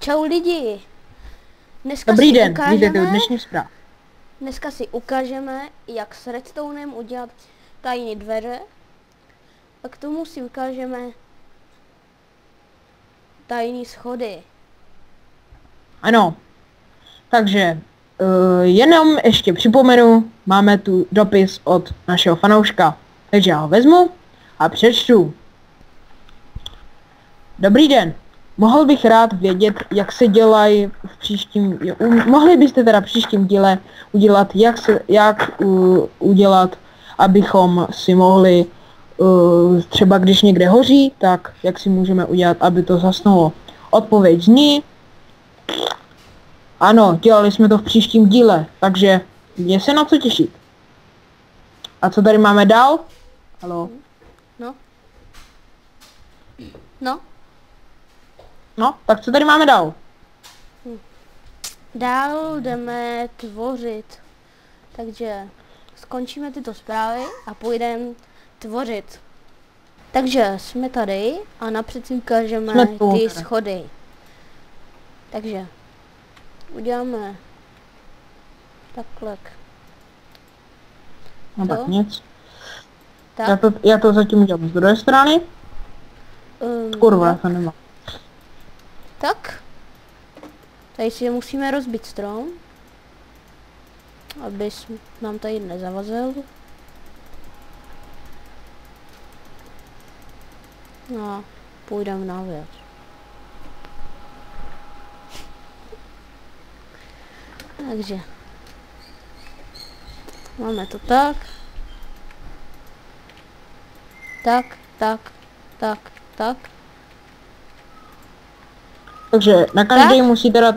Čau lidi! Dobrý den, vítejte u dnešní zpráv. Dneska si ukážeme, jak s redstonem udělat tajné dveře. A k tomu si ukážeme tajné schody. Ano, takže jenom ještě připomenu, máme tu dopis od našeho fanouška. Takže já ho vezmu a přečtu. Dobrý den, mohl bych rád vědět, jak se dělají v příštím... Mohli byste teda v příštím díle udělat, jak udělat, abychom si mohli, třeba když někde hoří, tak jak si můžeme udělat, aby to zasnulo. Odpověď zní: ano, dělali jsme to v příštím díle, takže je se na co těšit. A co tady máme dál? Haló? No, tak co tady máme dál? Dál jdeme tvořit. Takže skončíme tyto zprávy a půjdeme tvořit. Takže jsme tady a napřed si ukážeme ty schody. Takže uděláme takhle. No tak nic. Tak. Já to zatím udělám z druhé strany. Kurva, já to nemám. Tak. Tady si musíme rozbít strom, aby nám tady nezavazil. No, půjdeme na věc. Takže máme to tak. Tak. Takže na každý musíte dát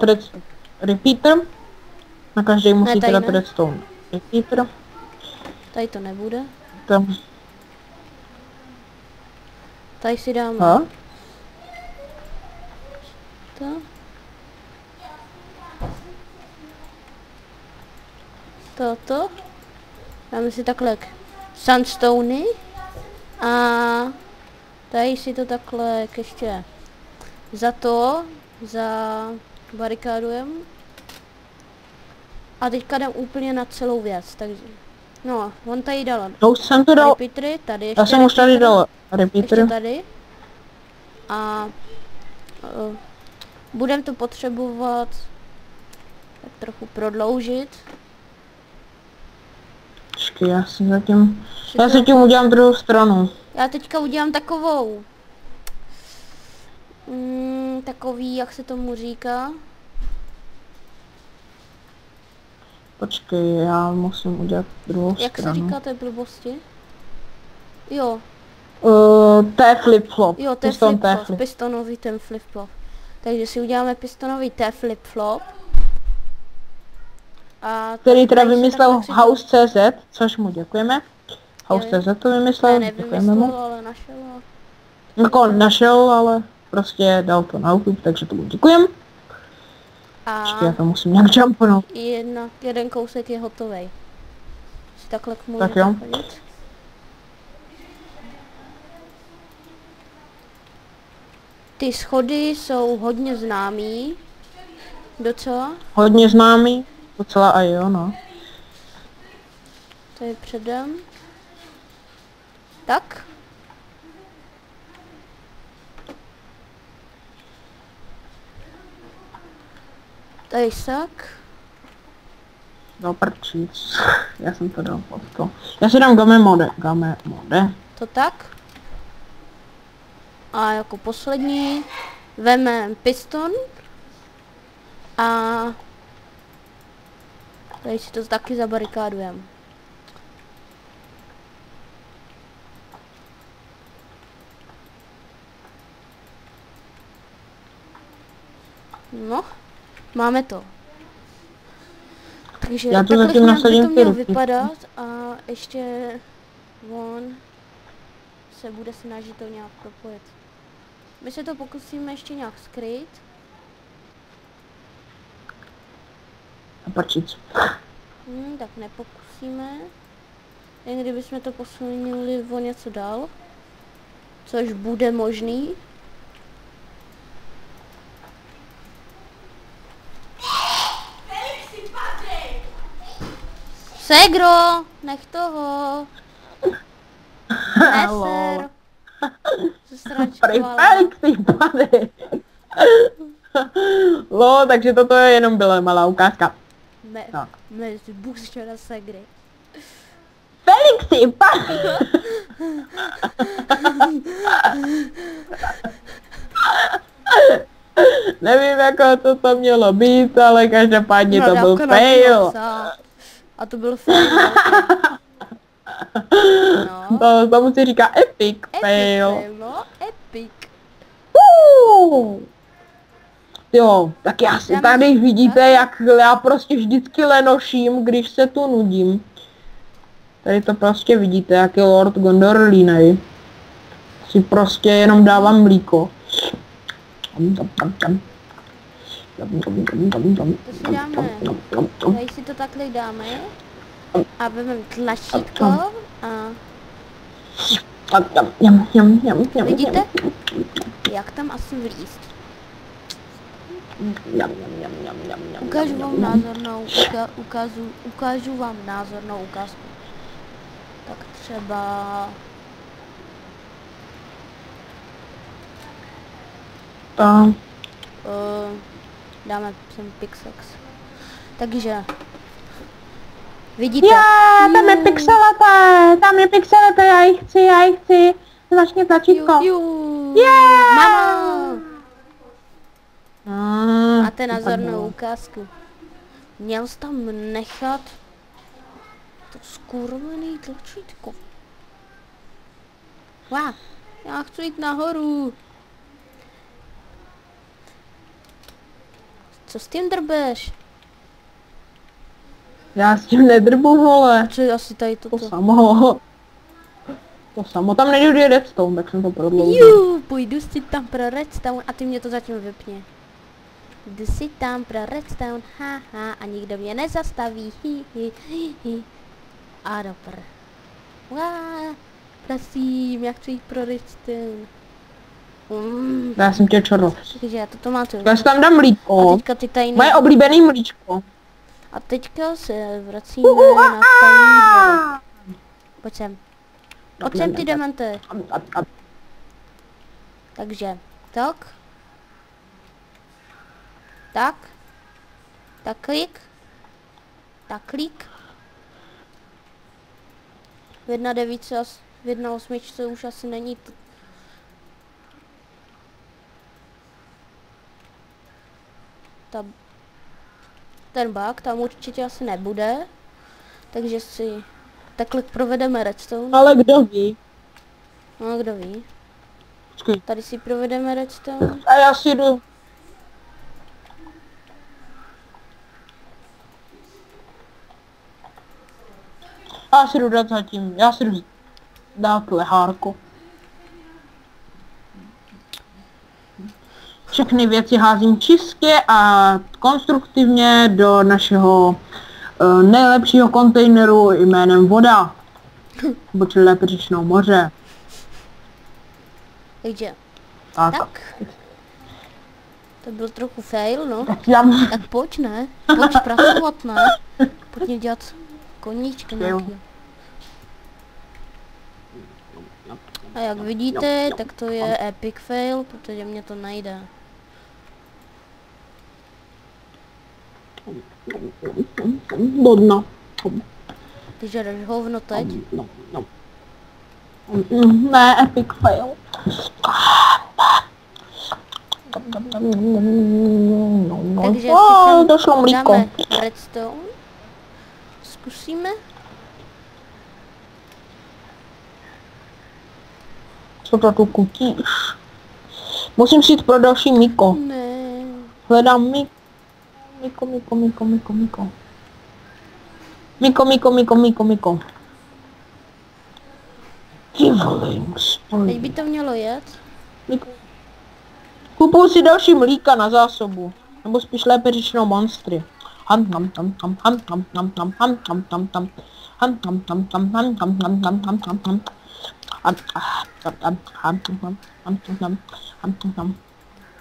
repeater. Na každý musíte dát redstone repeater. Tady to nebude. Tam. Tady si dáme. To. Toto. Dáme si takhle sandstony. A tady si to takhle ještě barikádujeme. A teďka jdem úplně na celou věc, takže no, on tady dal. No, už jsem to dal. Repeatery, tady ještě já jsem už tady dal repeatery. ještě tady. A budeme to potřebovat tak trochu prodloužit. Počkej, já si tím udělám druhou stranu. Já teďka udělám takovou takový, jak se tomu říká. Počkej, já musím udělat druhou jak stranu. Jak se říká té blbosti? Jo. To je flip-flop. Jo, to je flip-flop, pistonový ten flip-flop. Takže si uděláme pistonový té flip-flop. Který teda vymyslel House.cz, což mu děkujeme. House.cz to vymyslel, děkujeme mu. Ale našel. Jako našel, ale prostě dal to na YouTube, takže tomu děkujeme. Ještě já to musím nějak jumponout. Jeden kousek je hotovej. Si takhle k tak jo. Chodit. Ty schody jsou hodně známý. Docela. Hodně známý, docela a jo, no. To je předem. Tak. Tady sak. Do prčíc. Já jsem to dal pod to. Já si dám game mode. To tak. A jako poslední vememe piston. A tady si to taky zabarikádujeme. No, máme to. Takže já to zatím nasadím to mělo vypadat a ještě on se bude snažit to nějak propojit. My se to pokusíme ještě nějak skrýt. Prčíc. Tak nepokusíme. Jen kdybychom to posunuli o něco dál. Což bude možný. Segro, nech toho. Neser. Prej Felix, ty pane. Takže toto je jenom byla malá ukázka. Tak. Mezi bušera segry. Felix, ty pane. Nevím, jako co to mělo být, ale každopádně to byl fail. A to byl fail. No. Tomu se říká epic fail. No, epic. Jo, tak já si tady vidíte, jak já prostě vždycky lenoším, když se tu nudím. Tady to prostě vidíte, jak je Lord Gondor línej. Si prostě jenom dávám mlíko. To si dáme. Tady si to takhle dáme. A vezmeme tlačítko a... Vidíte? Jak tam asi vlízt? Ukážu vám názornou ukázku. Tak třeba... dáme sem Pixex. Takže... Vidíte? Tam je pixelete, já ji chci. Zmačkni tlačítko. Mama! Máte názornou ukázku. Měl jsi tam nechat to skurvený tlačítko. Já chci jít nahoru. Co s tím drbeš? Já s tím nedrbu, vole. Co je asi tady toto? To samo, tam nejde redstone, tak jsem to prodloužil. Půjdu si tam pro redstone a ty mě to zatím vypně. Jdu si tam pro redstone, haha, a nikdo mě nezastaví, hi. A dobr. Prosím, já chci jít pro redstone. Já jsem tě čorl. Takže já toto máte. Já si tam dám mlíko. A teďka ty tajný... Moje oblíbený mlíčko. A teďka se vracíme na tajný dvor. Pojď sem. Pojď sem, ty demante. Takže, tak. Tak klik. V 1.9 v 1.8 už asi není ten bug, tam určitě asi nebude. Takže si takhle provedeme redstone. Ale kdo ví? No, kdo ví. Počkej. Tady si provedeme redstone. A já si jdu. Já si jdu dát zatím. Já si jdu dát lehárku. Všechny věci házím čistě a konstruktivně do našeho nejlepšího kontejneru jménem voda. Nebo či lépe řečeno moře. Takže, tak. To byl trochu fail, no. Tak pojď, ne? Pojď pracovat, ne? Pojď mě dělat koníčka nějaký. A jak vidíte, tak to je epic fail, protože mě to nejde. Bodno. Ty žereš hovno teď? Ne, epic fail. Takže došlo mlíko. Dáme redstone. Zkusíme. Co to tu kutíš? Musím si jít pro další mlíko. Ne. Hledám mlíko. Miko. Ty vole, Teď by to mělo jet. Kupuju si další mlíka na zásobu. Nebo spíš lépe řečeno monstry.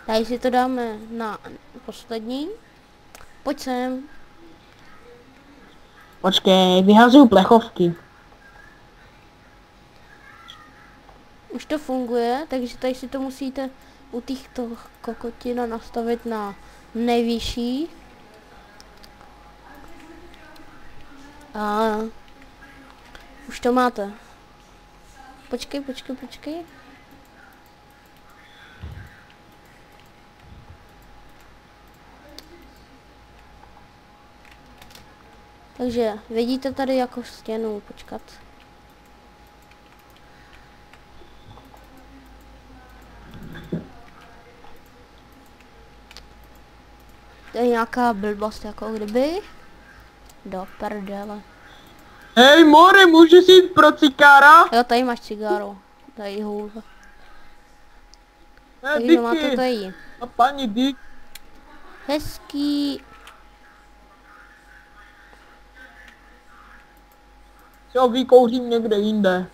Tady si to dáme na poslední. Pojď sem. Počkej, vyhazuju plechovky. Už to funguje, takže tady si to musíte u těchto kokotin nastavit na nejvyšší. A už to máte. Počkej. Takže vidíte tady jako stěnu, počkat. To je nějaká blbost, jako kdyby. Do prdele. Hej, more, můžu si jít pro cigára? Jo, tady máš cigáro. Tady hůl. Ne, Takže máte tady. A paní dík. Hezký. Si ho vykouřím někde jinde.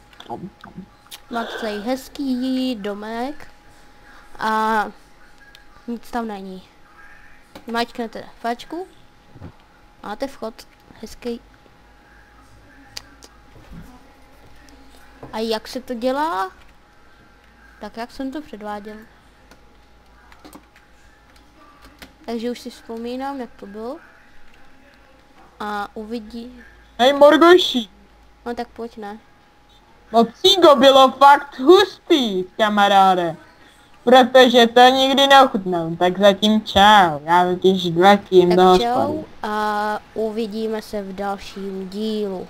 Máte tady hezký domek. A nic tam není. Mačknete fačku. Máte vchod. Hezký. A jak se to dělá? Tak jak jsem to předváděl. Takže už si vzpomínám, jak to bylo. A uvidí. Hej, Morgoši. No tak pojď, ne. No cigo bylo fakt hustý, kamaráde. Protože to nikdy neochutnám, tak zatím čau. Já totiž 2 tím do Tak hospody. čau a uvidíme se v dalším dílu.